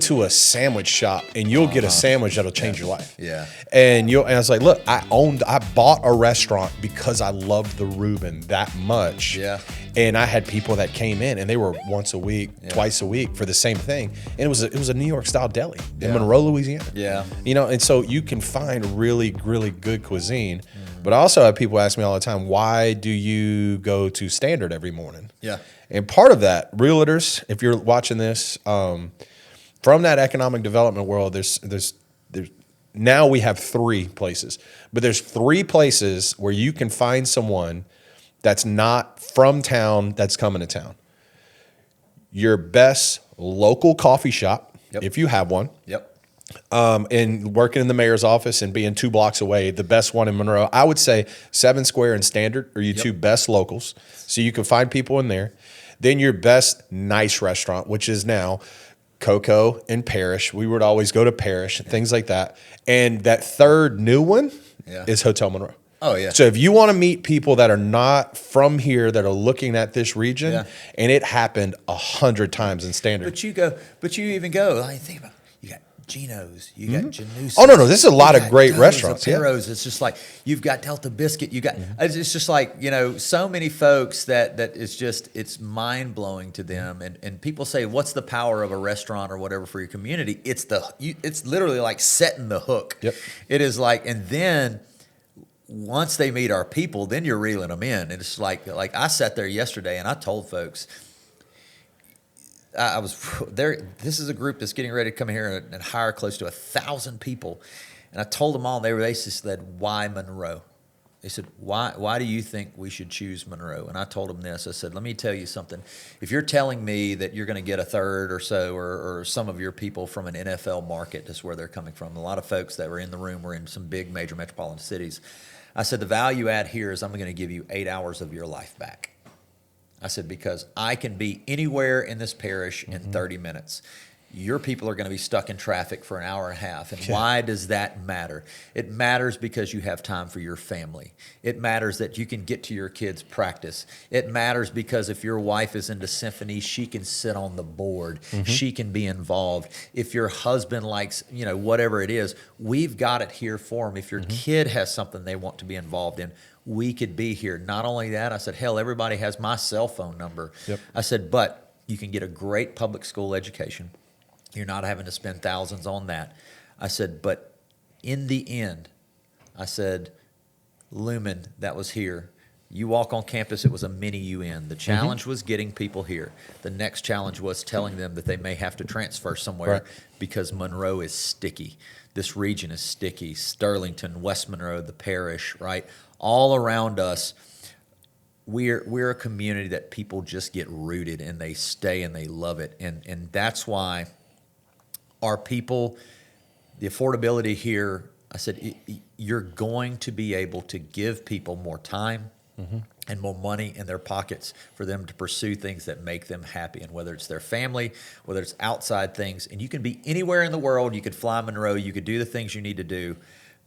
to a sandwich shop and you'll get a sandwich that'll change your life. Yeah. And I was like, look, I bought a restaurant because I loved the Reuben that much. Yeah. And I had people that came in and they were once a week, twice a week for the same thing. And it was a New York style deli in Monroe, Louisiana. Yeah. And so you can find really, really good cuisine. But I also have people ask me all the time, why do you go to Standard every morning? Yeah. And part of that, realtors, if you're watching this, from that economic development world, there's now we have 3 places, but there's 3 places where you can find someone that's not from town that's coming to town. Your best local coffee shop, if you have one. Yep. And working in the mayor's office and being 2 blocks away, the best one in Monroe, I would say 7 Square and Standard are your 2 best locals. So you can find people in there. Then your best nice restaurant, which is now Coco and Parish. We would always go to Parish and things like that. And that third new one is Hotel Monroe. Oh, yeah. So if you want to meet people that are not from here that are looking at this region, and it happened 100 times in Standard. But you even go, I think about it, you got Geno's, you got Janusis. Oh, no, this is a lot of great restaurants. Aperos. It's just like, you've got Delta Biscuit, you got, it's just like, so many folks that it's mind blowing to them. And people say, what's the power of a restaurant or whatever for your community? It's literally like setting the hook. Yep. It is like, and then once they meet our people, then you're reeling them in. And it's like I sat there yesterday and I told folks, I was there. This is a group that's getting ready to come here and hire close to 1,000 people. And I told them all, they just said, why Monroe? They said, why do you think we should choose Monroe? And I told them this. I said, let me tell you something. If you're telling me that you're going to get a third or so, or some of your people from an NFL market, that's where they're coming from. A lot of folks that were in the room were in some big major metropolitan cities. I said, the value add here is I'm going to give you 8 hours of your life back. I said, because I can be anywhere in this parish in 30 minutes. Your people are going to be stuck in traffic for an hour and a half. And why does that matter? It matters because you have time for your family. It matters that you can get to your kids' practice. It matters because if your wife is into symphony, she can sit on the board. She can be involved. If your husband likes, whatever it is, we've got it here for them. If your kid has something they want to be involved in, we could be here. Not only that, I said, hell, everybody has my cell phone number. I said, but you can get a great public school education. You're not having to spend thousands on that. I said, but in the end, I said, Lumen, that was here. You walk on campus, it was a mini UN. The challenge was getting people here. The next challenge was telling them that they may have to transfer somewhere because Monroe is sticky. This region is sticky. Sterlington, West Monroe, the parish, right? All around us, we're a community that people just get rooted and they stay and they love it. And that's why our people, the affordability here, I said, you're going to be able to give people more time and more money in their pockets for them to pursue things that make them happy. And whether it's their family, whether it's outside things, and you can be anywhere in the world, you could fly Monroe, you could do the things you need to do.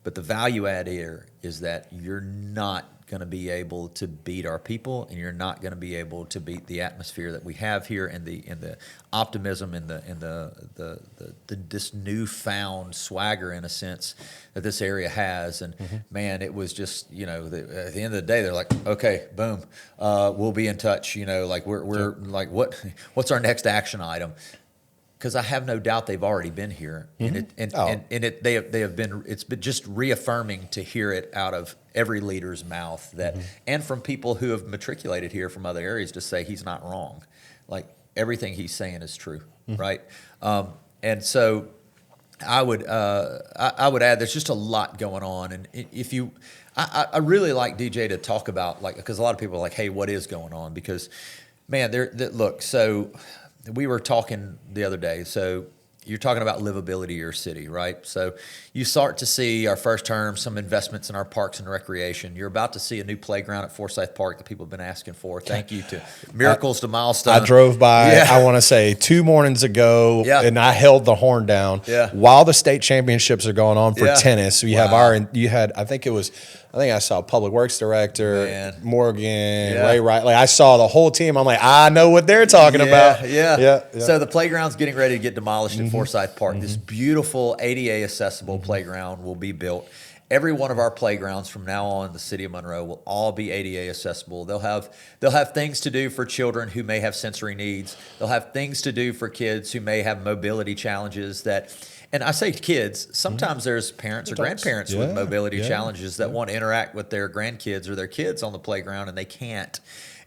But the value add here is that you're not going to be able to beat our people, and you're not going to be able to beat the atmosphere that we have here, and the optimism and the this newfound swagger, in a sense, that this area has. And man, it was just, at the end of the day, they're like, okay, boom, we'll be in touch. Like we're like, what's our next action item? Because I have no doubt they've already been here, and they have been. It's been just reaffirming to hear it out of every leader's mouth that, and from people who have matriculated here from other areas to say he's not wrong, like everything he's saying is true, right? And so I would add there's just a lot going on, and if you, I really like DJ to talk about, like, because a lot of people are like, hey, what is going on? Because man, look, so. We were talking the other day, so you're talking about livability of your city, right? So you start to see our first term, some investments in our parks and recreation. You're about to see a new playground at Forsyth Park that people have been asking for. Thank you to Miracles to Milestone. I drove by, I want to say 2 mornings ago, and I held the horn down while the state championships are going on for tennis. We have I think I saw Public Works Director, Morgan, Ray Wright. Like, I saw the whole team. I'm like, I know what they're talking about. Yeah. So the playground's getting ready to get demolished at Forsyth Park. This beautiful ADA accessible playground will be built. Every one of our playgrounds from now on in the city of Monroe will all be ADA accessible. They'll have things to do for children who may have sensory needs. They'll have things to do for kids who may have mobility challenges and I say kids, sometimes there's parents or grandparents with mobility challenges that want to interact with their grandkids or their kids on the playground and they can't.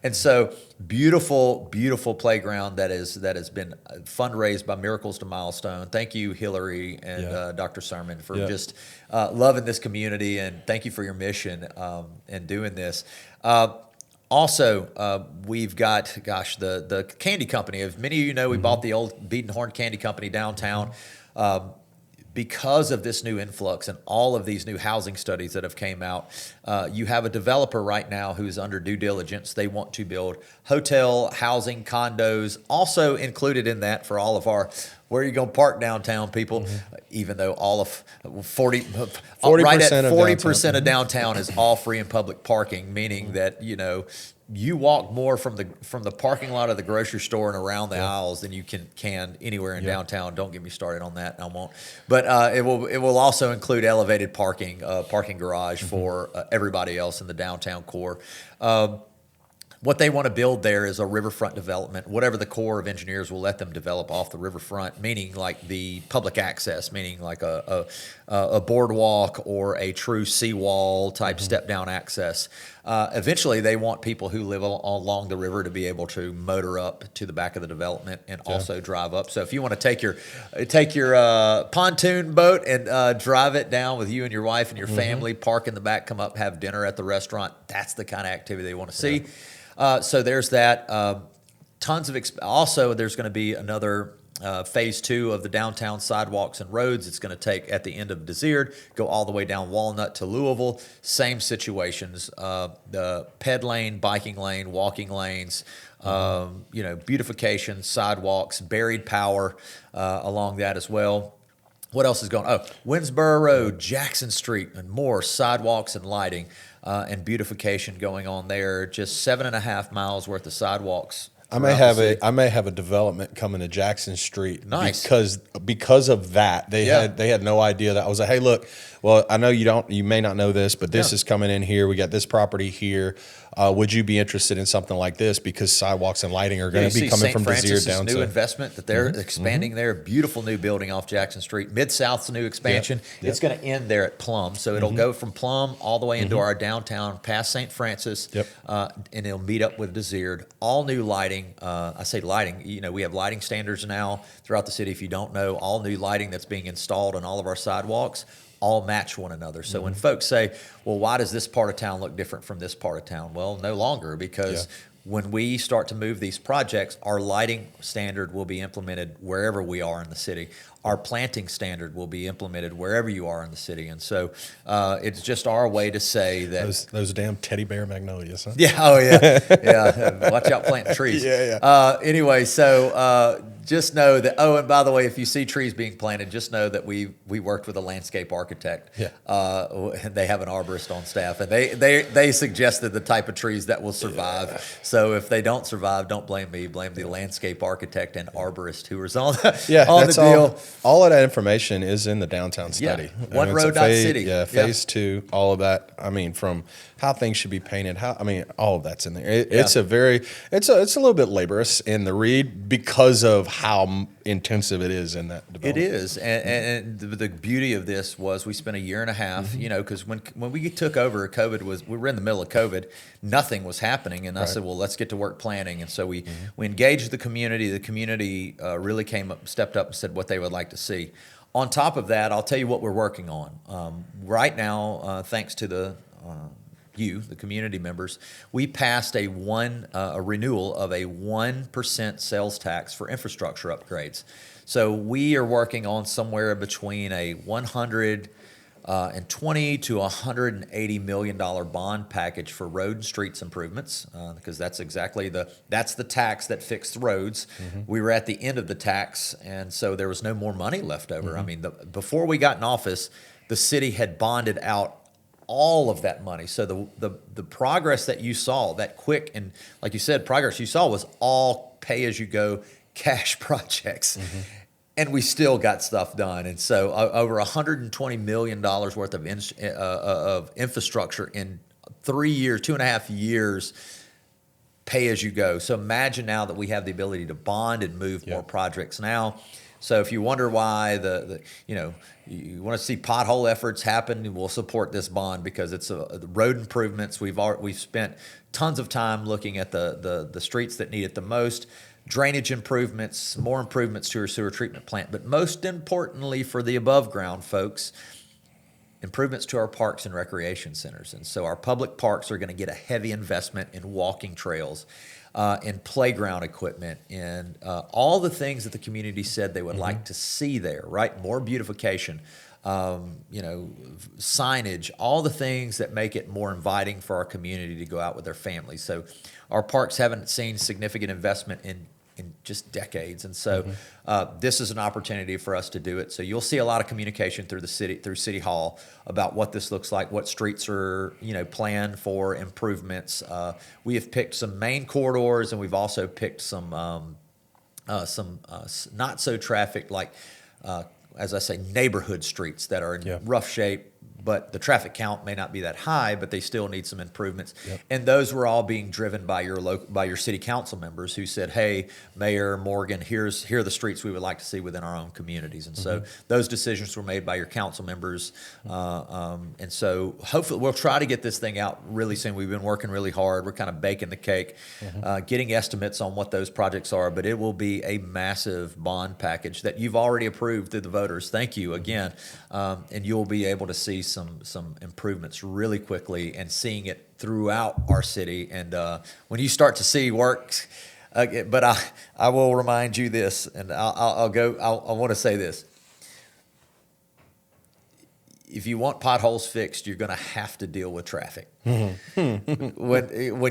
And so beautiful, beautiful playground that has been fundraised by Miracles to Milestone. Thank you, Hillary and Dr. Sermon, for just loving this community, and thank you for your mission in doing this. Also, we've got, the candy company. As many of you know, we bought the old Beaird Horn Candy Company downtown. Because of this new influx and all of these new housing studies that have came out, you have a developer right now who's under due diligence. They want to build hotel, housing, condos, also included in that for all of our where are you going to park downtown people, even though all of 40% of downtown is all free and public parking, meaning that, you walk more from the parking lot of the grocery store and around the aisles than you can anywhere in downtown. Don't get me started on that. I won't. But it will also include elevated parking garage for everybody else in the downtown core. What they want to build there is a riverfront development, whatever the Corps of Engineers will let them develop off the riverfront, meaning like the public access, meaning like a boardwalk or a true seawall type step-down access. Eventually, they want people who live along the river to be able to motor up to the back of the development and also drive up. So if you want to take your pontoon boat and drive it down with you and your wife and your family, park in the back, come up, have dinner at the restaurant, that's the kind of activity they want to see. So there's that. Tons of also, there's going to be another phase 2 of the downtown sidewalks and roads. It's going to take at the end of Beaird, go all the way down Walnut to Louisville. Same situations. The ped lane, biking lane, walking lanes. Beautification, sidewalks, buried power along that as well. What else is going on? Winsboro Road, Jackson Street, and more sidewalks and lighting and beautification going on there. Just 7.5 miles worth of sidewalks. I may have a development coming to Jackson Street. Nice. because of that. They had no idea that. I was like, hey, look, well, I know you may not know this, but this is coming in here. We got this property here. Would you be interested in something like this? Because sidewalks and lighting are going to be coming from Beaird down to new investment that they're expanding there. Beautiful new building off Jackson Street. Mid-South's new expansion. It's going to end there at Plum. So it'll go from Plum all the way into our downtown past St. Francis. And it'll meet up with Beaird. All new lighting. I say lighting. We have lighting standards now throughout the city. If you don't know, all new lighting that's being installed on all of our sidewalks all match one another. So when folks say, well, why does this part of town look different from this part of town? Well, no longer, because when we start to move these projects, our lighting standard will be implemented wherever we are in the city. Our planting standard will be implemented wherever you are in the city. And so it's just our way to say that. Those damn teddy bear magnolias, huh? Yeah. Oh, yeah. Yeah. Watch out planting trees. Anyway, so just know that, and by the way, if you see trees being planted, just know that we worked with a landscape architect. And they have an arborist on staff. And they suggested the type of trees that will survive. So if they don't survive, don't blame me. Blame the landscape architect and arborist who was on the deal. All of that information is in the downtown study. Road.city. Phase 2, all of that. I mean, from how things should be painted, all of that's in there. It's a little bit laborious in the read because of how intensive it is in that development. It is, and the beauty of this was we spent a year and a half, because when we took over, we were in the middle of COVID, nothing was happening, and I said, well, let's get to work planning, and so we engaged the community. The community really stepped up and said what they would like to see. On top of that, I'll tell you what we're working on. Right now, thanks to the community members, we passed a renewal of a 1% sales tax for infrastructure upgrades. So we are working on somewhere between a $120 to $180 million bond package for road and streets improvements, because that's exactly that's the tax that fixed roads. We were at the end of the tax, and so there was no more money left over. I mean, before we got in office, the city had bonded out all of that money. So the progress that you saw, that quick and, like you said, progress you saw was all pay-as-you-go cash projects. and we still got stuff done. And so over $120 million worth of infrastructure in 3 years, 2.5 years, pay as you go. So imagine now that we have the ability to bond and move more projects now. So if you wonder why you want to see pothole efforts happen, we'll support this bond because it's the road improvements. We've spent tons of time looking at the streets that need it the most. Drainage improvements, more improvements to our sewer treatment plant, but most importantly for the above ground folks, improvements to our parks and recreation centers. And so our public parks are going to get a heavy investment in walking trails, in playground equipment, in all the things that the community said they would like to see there, right? More beautification, signage, all the things that make it more inviting for our community to go out with their families. So our parks haven't seen significant investment in just decades. And so this is an opportunity for us to do it. So you'll see a lot of communication through the city, through City Hall, about what this looks like, what streets are, planned for improvements. We have picked some main corridors, and we've also picked some not so trafficked, like, as I say, neighborhood streets that are in rough shape, but the traffic count may not be that high, but they still need some improvements. Yep. And those were all being driven by your city council members who said, "Hey, Mayor Morgan, here are the streets we would like to see within our own communities." And so those decisions were made by your council members. And so hopefully we'll try to get this thing out really soon. We've been working really hard. We're kind of baking the cake, getting estimates on what those projects are, but it will be a massive bond package that you've already approved through the voters. Thank you again. And you'll be able to see some improvements really quickly, and seeing it throughout our city. And when you start to see work, but I will remind you this, and I want to say this. If you want potholes fixed, you're going to have to deal with traffic. When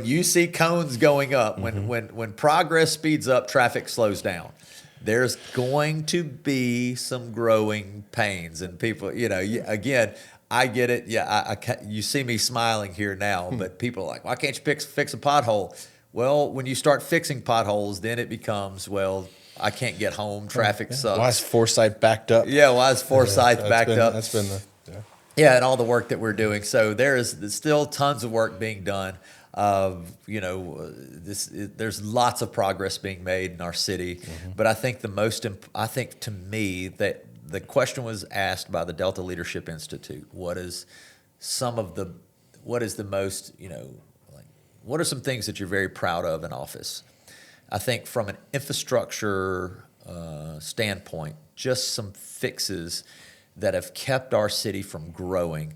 you see cones going up, when progress speeds up, traffic slows down. There's going to be some growing pains, and people, again, I get it. Yeah, you see me smiling here now, but people are like, "Why can't you fix a pothole?" Well, when you start fixing potholes, then it becomes, well, I can't get home. Traffic sucks. Why is Forsyth backed up? Yeah, why is Forsyth backed up? That's been and all the work that we're doing. So there's still tons of work being done. There's lots of progress being made in our city, but I think to me that the question was asked by the Delta Leadership Institute: what is the most, what are some things that you're very proud of in office? I think from an infrastructure standpoint, just some fixes that have kept our city from growing.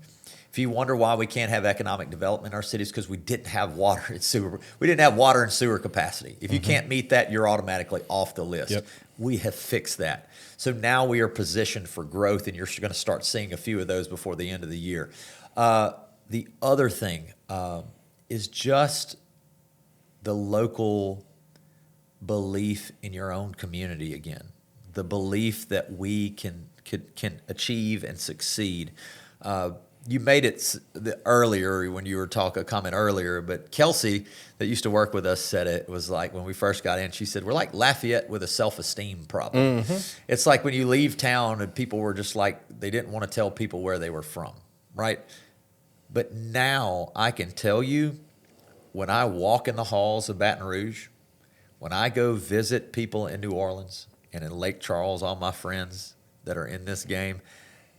If you wonder why we can't have economic development in our cities, because we didn't have water and sewer. We didn't have water and sewer capacity. If you can't meet that, you're automatically off the list. Yep. We have fixed that. So now we are positioned for growth, and you're going to start seeing a few of those before the end of the year. The other thing is just the local belief in your own community again. The belief that we can achieve and succeed. You made it earlier when you were talking a comment earlier, but Kelsey, that used to work with us, said it was like when we first got in. She said, "We're like Lafayette with a self-esteem problem." It's like when you leave town and people were just like, they didn't want to tell people where they were from, right? But now I can tell you, when I walk in the halls of Baton Rouge, when I go visit people in New Orleans and in Lake Charles, all my friends that are in this game,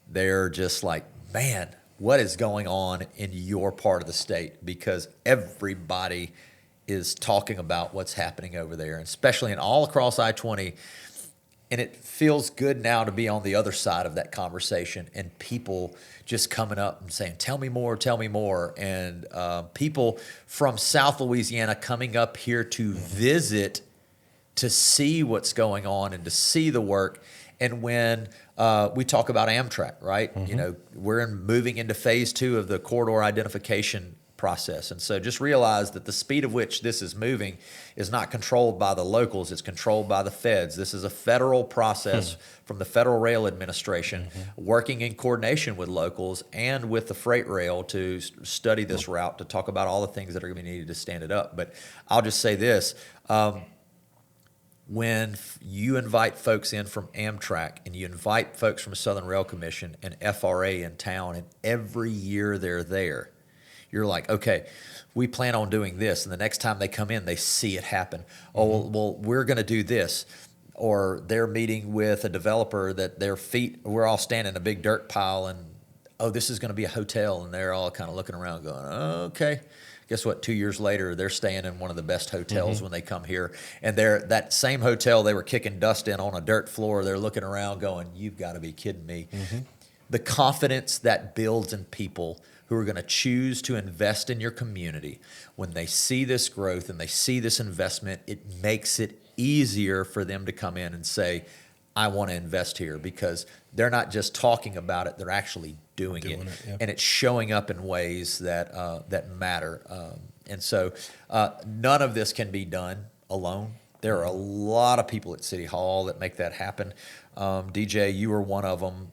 they're just like, "Man, what is going on in your part of the state?" Because everybody is talking about what's happening over there, especially in all across I-20. And it feels good now to be on the other side of that conversation, and people just coming up and saying, "Tell me more, tell me more." And people from South Louisiana coming up here to visit, to see what's going on and to see the work. And when we talk about Amtrak, right? We're moving into phase 2 of the corridor identification process. And so just realize that the speed of which this is moving is not controlled by the locals, it's controlled by the feds. This is a federal process from the Federal Rail Administration, working in coordination with locals and with the freight rail to study this route, to talk about all the things that are going to be needed to stand it up. But I'll just say this, when you invite folks in from Amtrak and you invite folks from Southern Rail Commission and FRA in town, and every year they're there, you're like, okay, we plan on doing this. And the next time they come in, they see it happen. Oh, well, we're going to do this. Or they're meeting with a developer that we're all standing in a big dirt pile, and, oh, this is going to be a hotel. And they're all kind of looking around going, oh, okay. Guess what? 2 years later, they're staying in one of the best hotels when they come here. And that same hotel they were kicking dust in on a dirt floor, they're looking around going, you've got to be kidding me. The confidence that builds in people who are going to choose to invest in your community, when they see this growth and they see this investment, it makes it easier for them to come in and say, I want to invest here, because they're not just talking about it, they're actually doing it. Yeah. And it's showing up in ways that matter. And so none of this can be done alone. There are a lot of people at City Hall that make that happen. DJ, you were one of them.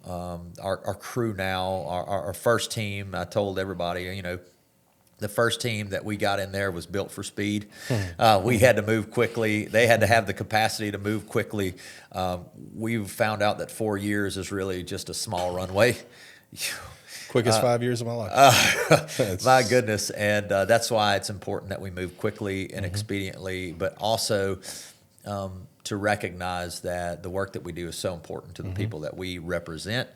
Our crew now, our first team, I told everybody, the first team that we got in there was built for speed. We had to move quickly. They had to have the capacity to move quickly. We've found out that 4 years is really just a small runway. Quickest 5 years of my life. My goodness. And that's why it's important that we move quickly and expediently, but also to recognize that the work that we do is so important to the people that we represent,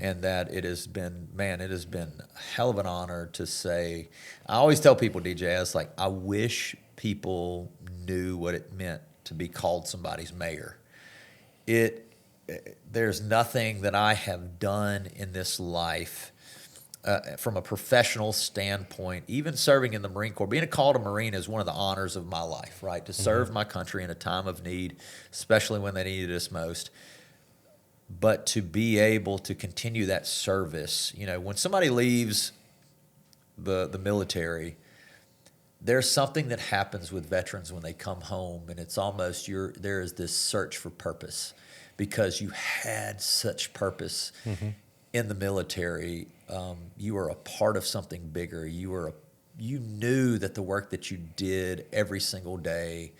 and that it has been a hell of an honor to say. I always tell people, DJ, I wish people knew what it meant to be called somebody's mayor. There's nothing that I have done in this life from a professional standpoint, even serving in the Marine Corps. Being called a Marine is one of the honors of my life, right? To serve my country in a time of need, especially when they needed us most. But to be able to continue that service, when somebody leaves the military, there's something that happens with veterans when they come home, and it's almost there is this search for purpose, because you had such purpose in the military. You were a part of something bigger. You knew that the work that you did every single day,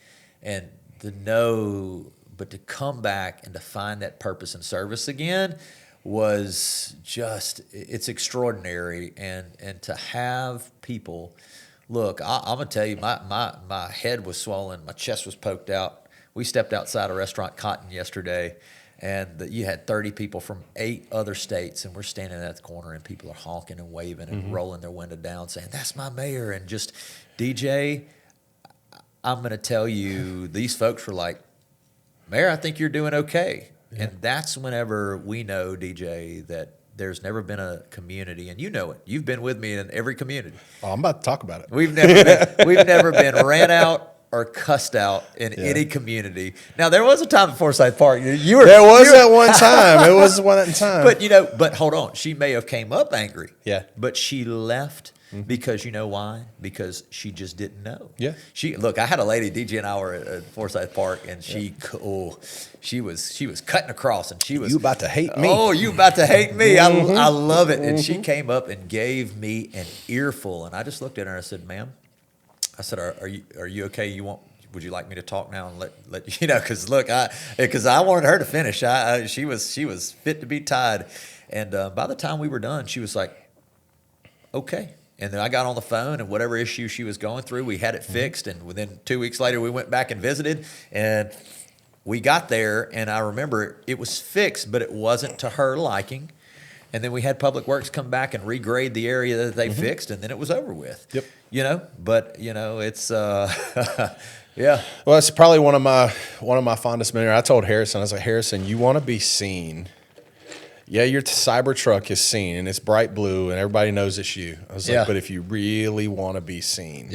and but to come back and to find that purpose and service again was just, it's extraordinary. And to have people, look, I'm gonna tell you, my head was swollen, my chest was poked out. We stepped outside a restaurant, Cotton, yesterday, and you had 30 people from 8 other states, and we're standing at the corner, and people are honking and waving and rolling their window down, saying, "That's my mayor." And just, DJ, I'm going to tell you, these folks were like, "Mayor, I think you're doing okay." Yeah. And that's whenever we know, DJ, that there's never been a community, and you know it. You've been with me in every community. Oh, I'm about to talk about it. We've never been ran out or cussed out in any community. Now, there was a time at Forsyth Park. There was at one time. It was one time. But hold on. She may have came up angry. Yeah. But she left because, you know why? Because she just didn't know. Yeah. Look, I had a lady, DJ and I were at Forsyth Park, and she was cutting across, and she was, "You about to hate me." "Oh, you about to hate me." I love it. And she came up and gave me an earful, and I just looked at her and I said, "Ma'am," I said, "Are you okay? Would you like me to talk now and let because look, because I wanted her to finish. She was fit to be tied." And by the time we were done, she was like, "Okay." And then I got on the phone, and whatever issue she was going through, we had it fixed. And within 2 weeks later, we went back and visited, and we got there. And I remember it was fixed, but it wasn't to her liking. And then we had Public Works come back and regrade the area that they fixed, and then it was over with. Yep. But it's yeah. Well, it's probably one of my fondest memories. I told Harrison, I was like, "Harrison, you want to be seen? Yeah, your cyber truck is seen, and it's bright blue, and everybody knows it's you." I was like, "But if you really want to be seen,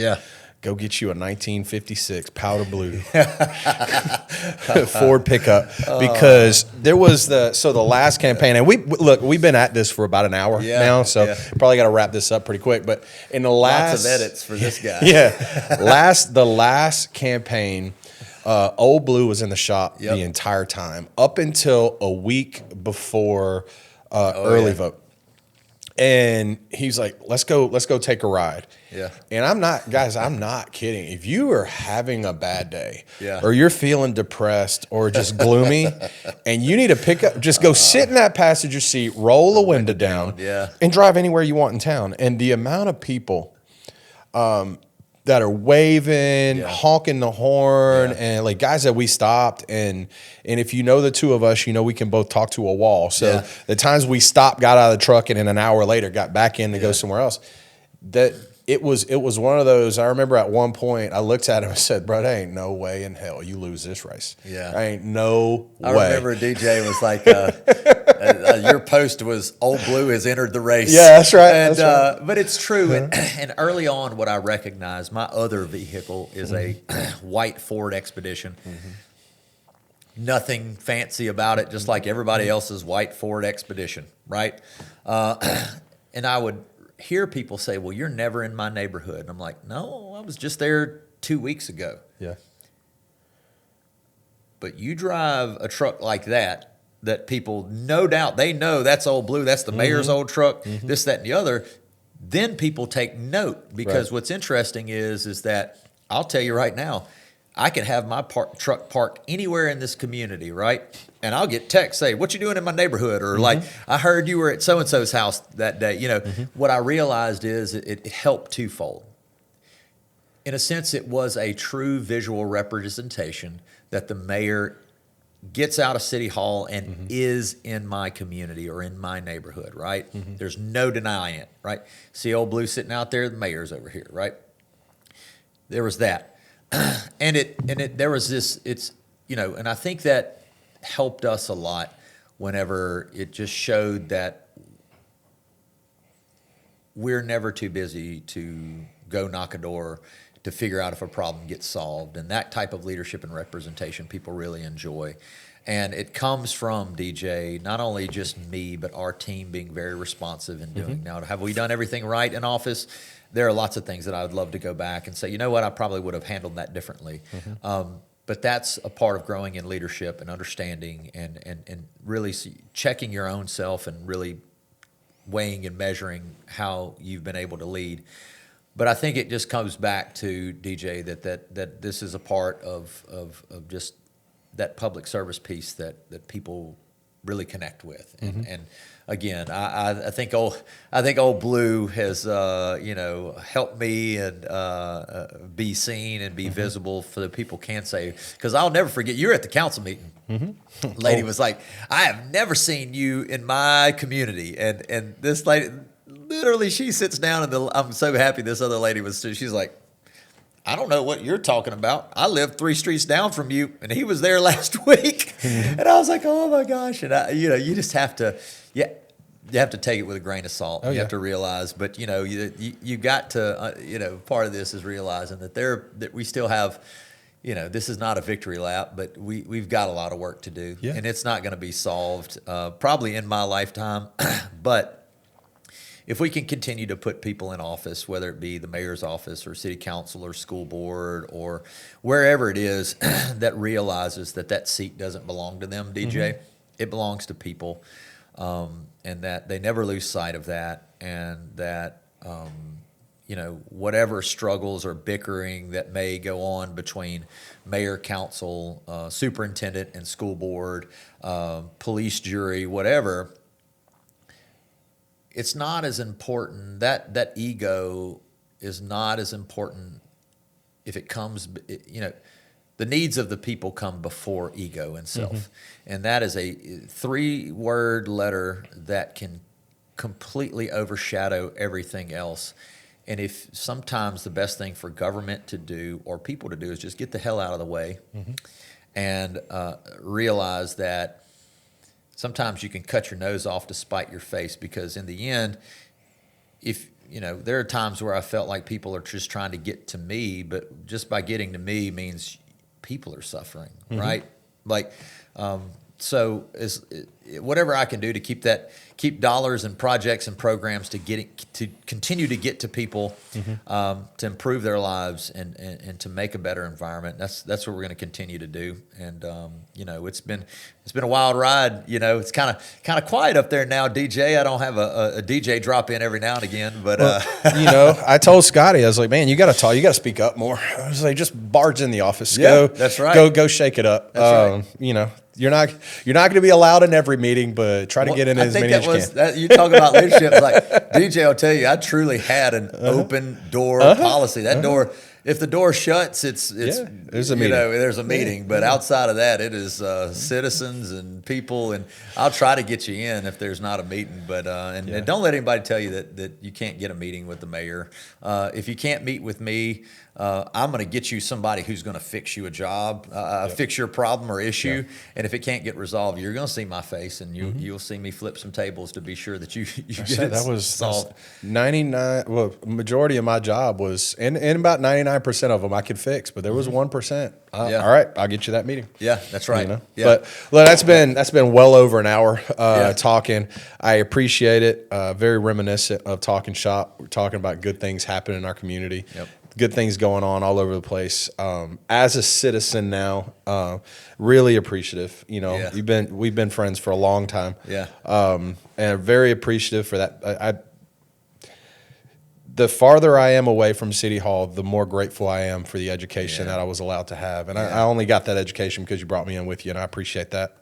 go get you a 1956 powder blue Ford pickup," because there was the last campaign, and we've been at this for about an hour now, so probably got to wrap this up pretty quick. But in the last lots of edits for this guy, the last campaign, Old Blue was in the shop the entire time up until a week before early vote. And he's like, let's go take a ride. Yeah. And I'm not kidding. If you are having a bad day, Yeah. or you're feeling depressed or just gloomy, and you need to pick up, just go sit in that passenger seat, roll the window down, yeah, and drive anywhere you want in town. And the amount of people that are waving, honking the horn, and like guys that we stopped, and if you know the two of us, you know we can both talk to a wall. So the times we stopped, got out of the truck, and then an hour later got back in to go somewhere else, that it was one of those. I remember at one point I looked at him and said, "Bro, there ain't no way in hell you lose this race. Yeah, there ain't no way." I remember DJ was like, "Your post was Old Blue has entered the race." Yeah, that's right. And, that's right. But it's true. And early on, what I recognized, my other vehicle is a white Ford Expedition. Nothing fancy about it, just like everybody else's white Ford Expedition, right? And I would hear people say, "Well, you're never in my neighborhood." And I'm like, "No, I was just there 2 weeks ago." Yeah. But you drive a truck like that people, no doubt, they know that's Old Blue, that's the mayor's old truck, this, that, and the other. Then people take note, because what's interesting is that I'll tell you right now, I can have my truck parked anywhere in this community, right? And I'll get texts say, "What you doing in my neighborhood?" Or like, "I heard you were at so-and-so's house that day." You know, what I realized is it helped twofold. In a sense, it was a true visual representation that the mayor gets out of City Hall and is in my community or in my neighborhood, right? There's no denying it, right? See Old Blue sitting out there, the mayor's over here, right? There was that. And there was this, and I think that helped us a lot whenever it just showed that we're never too busy to go knock a door to figure out if a problem gets solved. And that type of leadership and representation people really enjoy. And it comes from, DJ, not only just me, but our team being very responsive in doing. Now, have we done everything right in office? There are lots of things that I would love to go back and say, you know what, I probably would have handled that differently. But that's a part of growing in leadership and understanding and really checking your own self and really weighing and measuring how you've been able to lead. But I think it just comes back to, DJ, that this is a part of just that public service piece that people really connect with. And again, I think Old Blue has helped me and be seen and be visible for the people can say, because I'll never forget, you were at the council meeting. Lady was like, "I have never seen you in my community," and this lady, literally, she sits down and I'm so happy this other lady was too. She's like, "I don't know what you're talking about. I live 3 streets down from you, and he was there last week." And I was like, "Oh my gosh!" And you just have to, you have to take it with a grain of salt. You have to realize, but you got to, part of this is realizing that we still have, this is not a victory lap, but we've got a lot of work to do, and it's not going to be solved probably in my lifetime, but if we can continue to put people in office, whether it be the mayor's office or city council or school board or wherever it is that realizes that seat doesn't belong to them, DJ, it belongs to people, and that they never lose sight of that, and that, whatever struggles or bickering that may go on between mayor, council, superintendent, and school board, police jury, whatever, it's not as important. That ego is not as important if it comes, the needs of the people come before ego and self. And that is a 3-word letter that can completely overshadow everything else. And if sometimes the best thing for government to do or people to do is just get the hell out of the way and realize that sometimes you can cut your nose off to spite your face, because in the end, there are times where I felt like people are just trying to get to me, but just by getting to me means people are suffering, right? Like, so whatever I can do to keep dollars and projects and programs to continue to get to people, to improve their lives and to make a better environment. That's what we're going to continue to do. And it's been a wild ride. It's kind of quiet up there now, DJ. I don't have a DJ drop in every now and again, but I told Scotty, I was like, man, you got to talk, you got to speak up more. I was like, just barge in the office. Yeah, that's right. Go shake it up. That's right. You're not going to be allowed in every meeting, but try to get in as many as you can. You talk about leadership, like DJ will tell you, I truly had an open door policy. That door, if the door shuts, there's a meeting. There's a meeting, but outside of that, it is citizens and people, and I'll try to get you in if there's not a meeting. But and don't let anybody tell you that you can't get a meeting with the mayor. If you can't meet with me, I'm going to get you somebody who's going to fix you a job, fix your problem or issue. And if it can't get resolved, you're going to see my face, and you'll see me flip some tables to be sure that you get it solved. 99. Well, majority of my job was, and about 99% of them I could fix, but there was 1%. All right, I'll get you that meeting. Yeah, that's right. Yeah. But look, that's been well over an hour talking. I appreciate it. Very reminiscent of talking shop. We're talking about good things happening in our community. Yep. Good things going on all over the place. As a citizen now, really appreciative. We've been friends for a long time. Yeah. And very appreciative for that. The farther I am away from City Hall, the more grateful I am for the education that I was allowed to have. And I only got that education because you brought me in with you, and I appreciate that.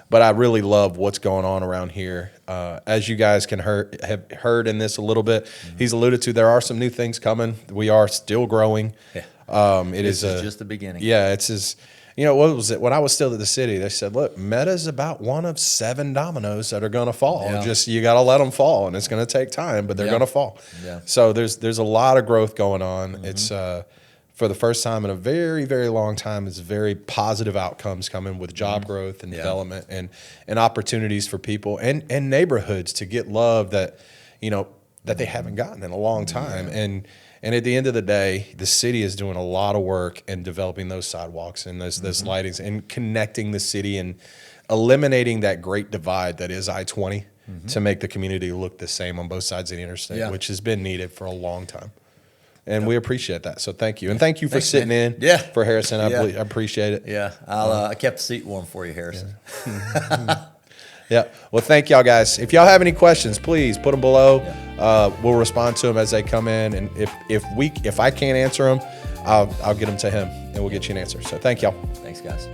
But I really love what's going on around here. As you guys have heard in this a little bit, he's alluded to, there are some new things coming. We are still growing. Yeah. This is just the beginning. Yeah, what was it? When I was still at the city, they said, look, Meta's about one of 7 dominoes that are going to fall. Yeah. Just, you got to let them fall, and it's going to take time, but they're going to fall. Yeah. So there's a lot of growth going on. It's for the first time in a very, very long time, it's very positive outcomes coming with job growth and development and opportunities for people and neighborhoods to get love that they haven't gotten in a long time. And at the end of the day, the city is doing a lot of work in developing those sidewalks and those lightings and connecting the city and eliminating that great divide that is I-20 to make the community look the same on both sides of the interstate, which has been needed for a long time. And we appreciate that. So thank you. And thank you for sitting in for Harrison. I appreciate it. Yeah. I kept the seat warm for you, Harrison. Yeah. Well, thank y'all, guys. If y'all have any questions, please put them below. We'll respond to them as they come in. And if I can't answer them, I'll get them to him, and we'll get you an answer. So thank y'all. Thanks, guys.